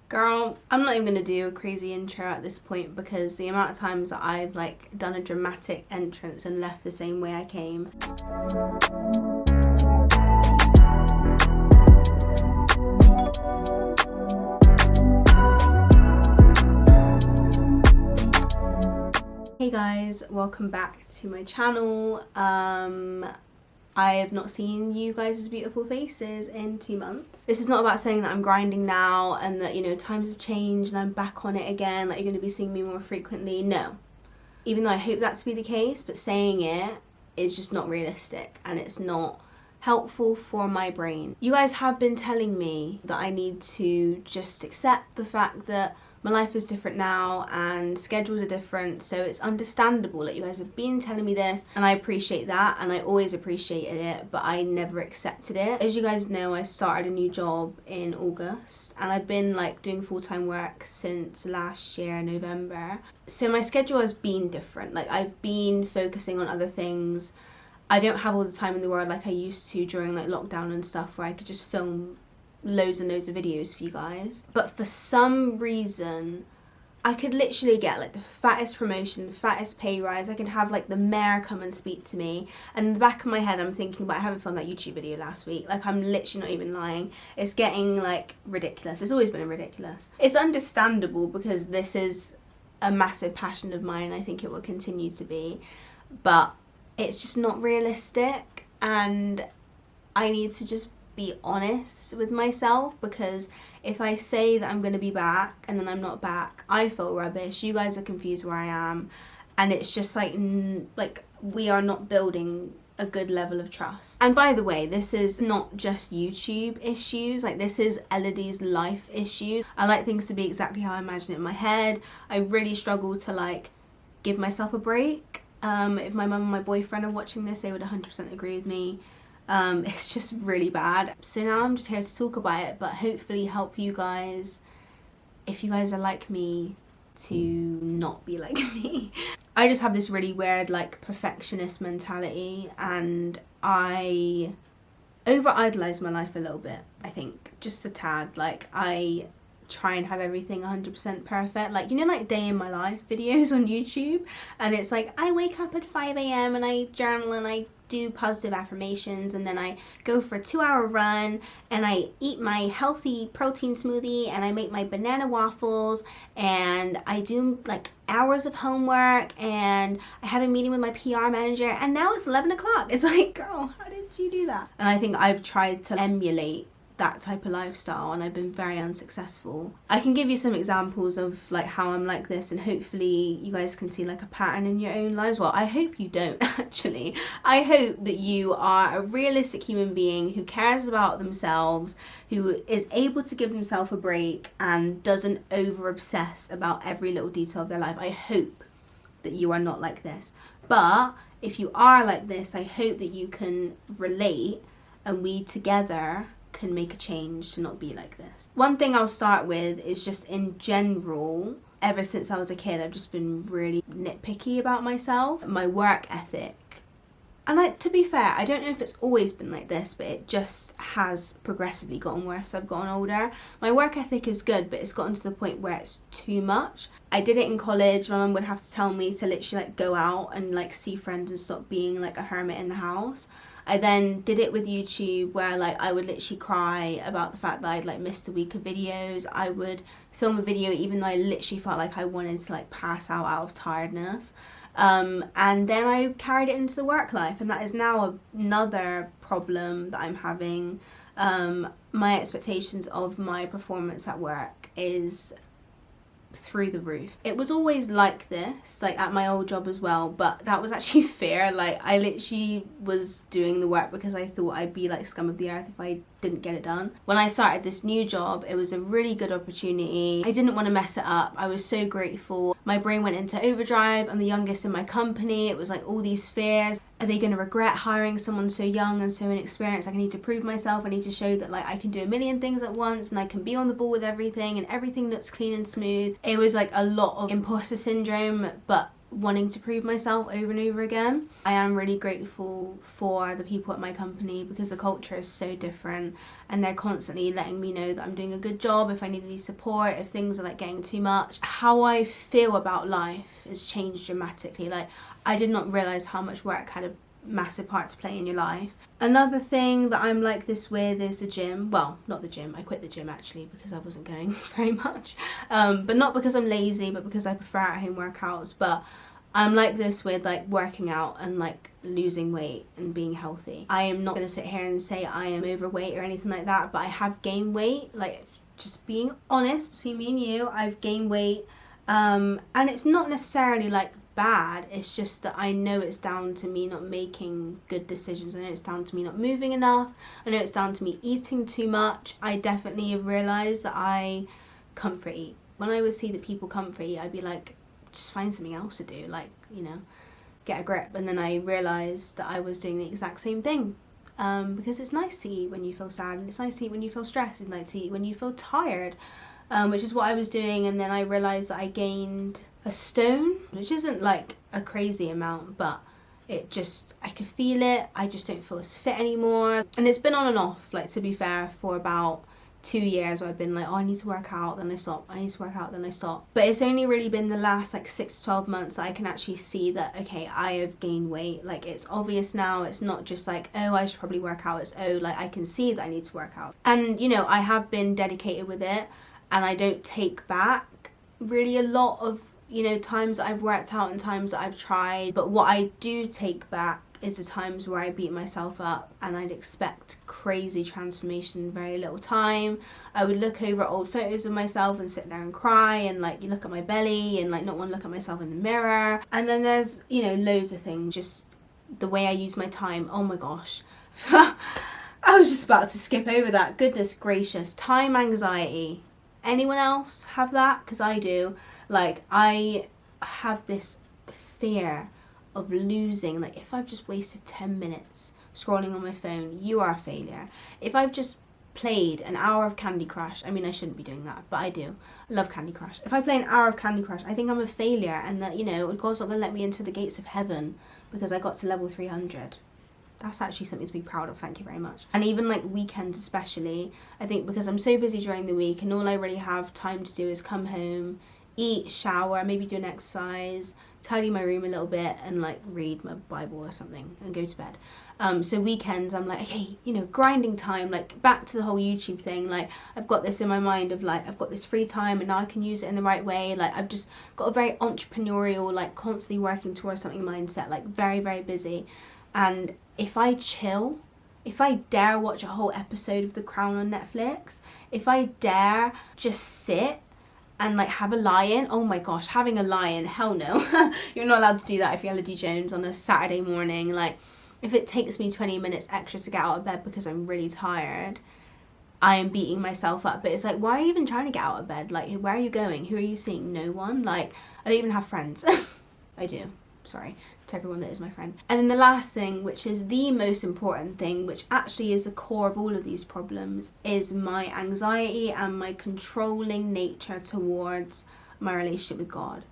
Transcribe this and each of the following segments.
Girl, I'm not even gonna do a crazy intro at this point because the amount of times that I've like done a dramatic entrance and left the same way I came. Hey guys, welcome back to my channel. I have not seen you guys' beautiful faces in 2 months. This is not about saying that I'm grinding now and that, you know, times have changed and I'm back on it again, like you're going to be seeing me more frequently. No. Even though I hope that to be the case, but saying it is just not realistic and it's not helpful for my brain. You guys have been telling me that I need to just accept the fact that my life is different now and schedules are different, so it's understandable that you guys have been telling me this, and I appreciate that, and I always appreciated it, but I never accepted it. As you guys know, I started a new job in August and I've been like doing full-time work since last year, November. So my schedule has been different. Like I've been focusing on other things. I don't have all the time in the world like I used to during like lockdown and stuff where I could just film loads and loads of videos for you guys. But for some reason, I could literally get like the fattest promotion, the fattest pay rise. I could have like the mayor come and speak to me. And in the back of my head, I'm thinking, but I haven't filmed that YouTube video last week. Like I'm literally not even lying. It's getting like ridiculous. It's always been ridiculous. It's understandable because this is a massive passion of mine. I think it will continue to be. But it's just not realistic. And I need to just be honest with myself, because if I say that I'm going to be back and then I'm not back, I feel rubbish, you guys are confused where I am, and it's just like we are not building a good level of trust. And by the way, this is not just YouTube issues, like this is Elodie's life issues. I like things to be exactly how I imagine it in my head. I really struggle to like give myself a break. If my mum and my boyfriend are watching this, they would 100% agree with me. It's just really bad. So now I'm just here to talk about it, but hopefully help you guys, if you guys are like me, to not be like me. I just have this really weird like perfectionist mentality, and I over-idolize my life a little bit, I think, just a tad. Like I try and have everything 100% perfect, like, you know, like day in my life videos on YouTube, and it's like I wake up at 5 a.m. and I journal and I do positive affirmations, and then I go for a 2-hour run and I eat my healthy protein smoothie and I make my banana waffles and I do like hours of homework and I have a meeting with my PR manager, and now it's 11 o'clock. It's like, girl, how did you do that? And I think I've tried to emulate that type of lifestyle and I've been very unsuccessful. I can give you some examples of like how I'm like this, and hopefully you guys can see like a pattern in your own lives. Well, I hope you don't actually. I hope that you are a realistic human being who cares about themselves, who is able to give themselves a break and doesn't over obsess about every little detail of their life. I hope that you are not like this. But if you are like this, I hope that you can relate and we together can make a change to not be like this. One thing I'll start with is just in general, ever since I was a kid, I've just been really nitpicky about myself, my work ethic. And to be fair, I don't know if it's always been like this, but it just has progressively gotten worse as I've gotten older. My work ethic is good, but it's gotten to the point where it's too much. I did it in college. My mum would have to tell me to literally like go out and like see friends and stop being like a hermit in the house. I then did it with YouTube, where like I would literally cry about the fact that I'd like missed a week of videos. I would film a video even though I literally felt like I wanted to like pass out of tiredness. And then I carried it into the work life, and that is now another problem that I'm having. My expectations of my performance at work is through the roof. It was always like this, like at my old job as well, but that was actually fair. Like I literally was doing the work because I thought I'd be like scum of the earth if I didn't get it done. When I started this new job, it was a really good opportunity. I didn't want to mess it up. I was so grateful. My brain went into overdrive. I'm the youngest in my company. It was like all these fears. Are they going to regret hiring someone so young and so inexperienced? Like I need to prove myself. I need to show that like I can do a million things at once and I can be on the ball with everything and everything looks clean and smooth. It was like a lot of imposter syndrome, but wanting to prove myself over and over again. I am really grateful for the people at my company because the culture is so different, and they're constantly letting me know that I'm doing a good job if I need any support, if things are like getting too much. How I feel about life has changed dramatically. Like, I did not realise how much work had a massive part to play in your life. Another thing that I'm like this with is the gym. Well, not the gym. I quit the gym actually because I wasn't going very much. But not because I'm lazy, but because I prefer at-home workouts. But I'm like this with like working out and like losing weight and being healthy. I am not going to sit here and say I am overweight or anything like that, but I have gained weight. Like, just being honest between me and you, I've gained weight. And it's not necessarily like bad, it's just that I know it's down to me not making good decisions. I know it's down to me not moving enough. I know it's down to me eating too much. I definitely have realised that I comfort eat. When I would see that people comfort eat, I'd be like, just find something else to do, like, you know, get a grip. And then I realised that I was doing the exact same thing. Because it's nice to eat when you feel sad, and it's nice to eat when you feel stressed, it's nice to eat when you feel tired, which is what I was doing. And then I realised that I gained a stone, which isn't like a crazy amount, but it just, I could feel it. I just don't feel as fit anymore. And it's been on and off, like, to be fair, for about 2 years where I've been like, oh, I need to work out, then I stop, I need to work out, then I stop. But it's only really been the last like 6 to 12 months that I can actually see that, okay, I have gained weight. Like, it's obvious now. It's not just like, oh, I should probably work out. It's, oh, like, I can see that I need to work out. And, you know, I have been dedicated with it, and I don't take back really a lot of, you know, times that I've worked out and times that I've tried. But what I do take back is the times where I beat myself up and I'd expect crazy transformation in very little time. I would look over old photos of myself and sit there and cry, and like, you look at my belly and like not want to look at myself in the mirror. And then there's, you know, loads of things, just the way I use my time. Oh my gosh. I was just about to skip over that. Goodness gracious. Time anxiety. Anyone else have that? Because I do. Like, I have this fear of losing. Like, if I've just wasted 10 minutes scrolling on my phone, you are a failure. If I've just played an hour of Candy Crush, I mean, I shouldn't be doing that, but I do. I love Candy Crush. If I play an hour of Candy Crush, I think I'm a failure, and that, you know, God's not going to let me into the gates of heaven because I got to level 300. That's actually something to be proud of, thank you very much. And even like weekends especially, I think because I'm so busy during the week and all I really have time to do is come home, eat, shower, maybe do an exercise, tidy my room a little bit, and like read my Bible or something and go to bed. So weekends I'm like, okay, you know, grinding time, like back to the whole YouTube thing. Like, I've got this in my mind of like, I've got this free time and now I can use it in the right way. Like, I've just got a very entrepreneurial, like constantly working towards something mindset, like very, very busy. And if I chill, if I dare watch a whole episode of The Crown on Netflix, if I dare just sit and like have a lie-in, oh my gosh, having a lie-in, hell no. You're not allowed to do that if you're elodiecjones on a Saturday morning. Like, if it takes me 20 minutes extra to get out of bed because I'm really tired, I am beating myself up. But it's like, why are you even trying to get out of bed? Like, where are you going? Who are you seeing? No one. Like, I don't even have friends. I do. Sorry to everyone that is my friend. And then the last thing, which is the most important thing, which actually is the core of all of these problems, is my anxiety and my controlling nature towards my relationship with God.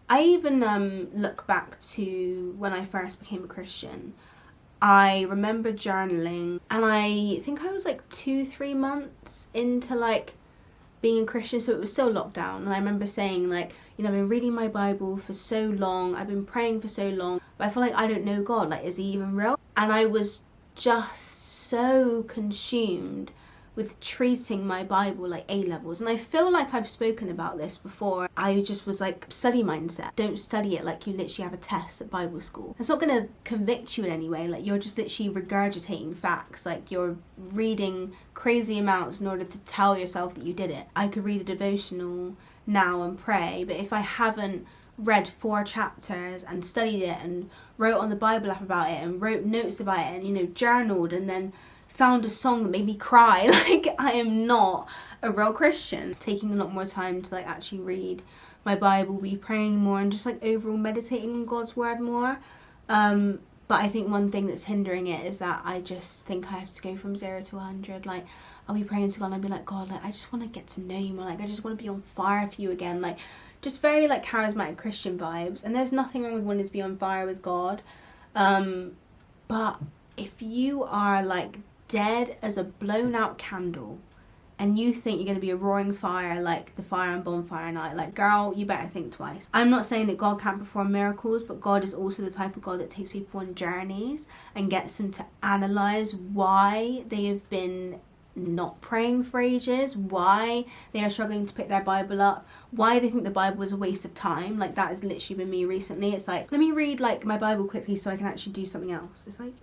I even look back to when I first became a Christian. I remember journaling, and I think I was like 2-3 months into like being a Christian, so it was still lockdown. And I remember saying like, you know, I've been reading my Bible for so long, I've been praying for so long, but I feel like I don't know God. Like, is he even real? And I was just so consumed with treating my Bible like A-levels. And I feel like I've spoken about this before. I just was like, study mindset. Don't study it like you literally have a test at Bible school. It's not going to convict you in any way. Like, you're just literally regurgitating facts. Like, you're reading crazy amounts in order to tell yourself that you did it. I could read a devotional now and pray, but if I haven't read 4 chapters and studied it and wrote on the Bible app about it and wrote notes about it and, you know, journaled and then found a song that made me cry, like, I am not a real Christian. Taking a lot more time to like actually read my Bible, be praying more, and just like overall meditating on God's word more. But I think one thing that's hindering it is that I just think I have to go from 0 to 100. Like, I'll be praying to God and I'll be like, God, like, I just want to get to know you more. Like, I just want to be on fire for you again. Like, just very like charismatic Christian vibes. And there's nothing wrong with wanting to be on fire with God. But if you are like dead as a blown out candle and you think you're going to be a roaring fire like the fire on Bonfire Night, like, girl, you better think twice. I'm not saying that God can't perform miracles, but God is also the type of God that takes people on journeys and gets them to analyze why they have been not praying for ages, why they are struggling to pick their Bible up, why they think the Bible is a waste of time. Like, that has literally been me recently. It's like, let me read like my Bible quickly so I can actually do something else. It's like,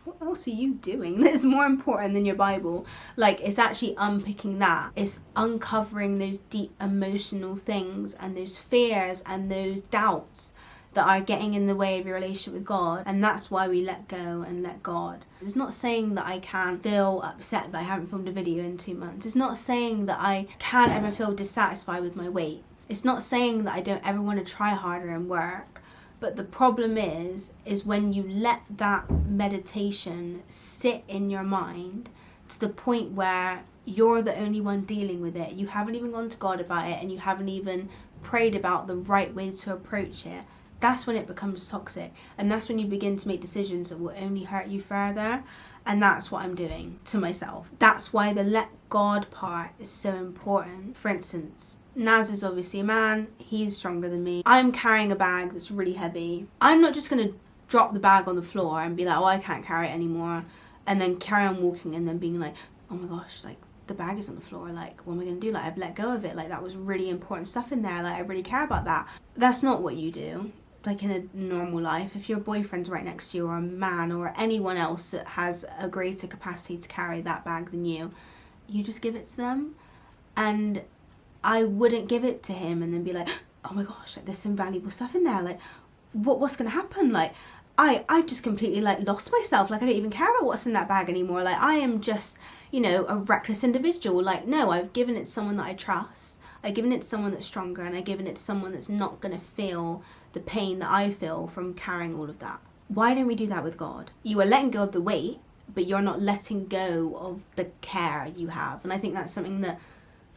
what else are you doing that's more important than your Bible? Like, it's actually unpicking that. It's uncovering those deep emotional things and those fears and those doubts that are getting in the way of your relationship with God. And that's why we let go and let God. It's not saying that I can't feel upset that I haven't filmed a video in 2 months. It's not saying that I can't ever feel dissatisfied with my weight. It's not saying that I don't ever want to try harder and work. But the problem is when you let that meditation sit in your mind to the point where you're the only one dealing with it. You haven't even gone to God about it, and you haven't even prayed about the right way to approach it. That's when it becomes toxic. And that's when you begin to make decisions that will only hurt you further. And that's what I'm doing to myself. That's why the let God part is so important. For instance, Naz is obviously a man. He's stronger than me. I'm carrying a bag that's really heavy. I'm not just going to drop the bag on the floor and be like, oh, I can't carry it anymore. And then carry on walking and then being like, oh my gosh, like, the bag is on the floor. Like, what am I going to do? Like, I've let go of it. Like, that was really important stuff in there. Like, I really care about that. That's not what you do. Like, in a normal life, if your boyfriend's right next to you, or a man, or anyone else that has a greater capacity to carry that bag than you, you just give it to them. And I wouldn't give it to him and then be like, oh my gosh, like, there's some valuable stuff in there. Like, what's going to happen? Like, I've just completely like lost myself. Like, I don't even care about what's in that bag anymore. Like, I am just, you know, a reckless individual. Like, no, I've given it to someone that I trust. I've given it to someone that's stronger, and I've given it to someone that's not going to feel the pain that I feel from carrying all of that. Why don't we do that with God? You are letting go of the weight, but you're not letting go of the care you have. And I think that's something that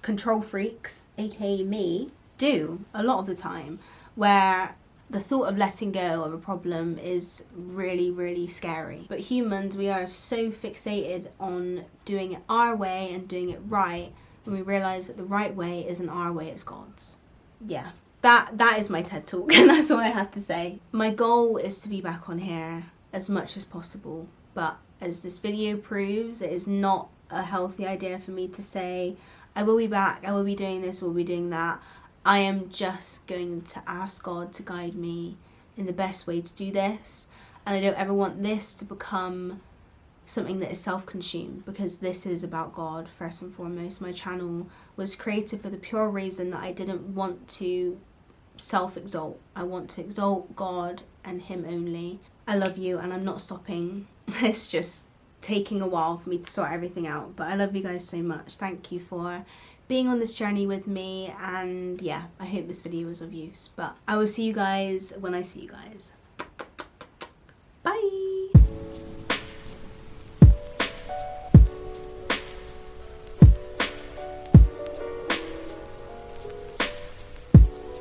control freaks, aka me, do a lot of the time, where the thought of letting go of a problem is really, really scary. But humans, we are so fixated on doing it our way and doing it right, when we realise that the right way isn't our way, it's God's. Yeah. That is my TED Talk, and that's all I have to say. My goal is to be back on here as much as possible, but as this video proves, it is not a healthy idea for me to say, I will be back, I will be doing this, I will be doing that. I am just going to ask God to guide me in the best way to do this, and I don't ever want this to become something that is self-consumed, because this is about God first and foremost. My channel was created for the pure reason that I didn't want to self-exalt. I want to exalt God and Him only. I love you, and I'm not stopping. It's just taking a while for me to sort everything out, but I love you guys so much. Thank you for being on this journey with me, and yeah, I hope this video was of use. But I will see you guys when I see you guys.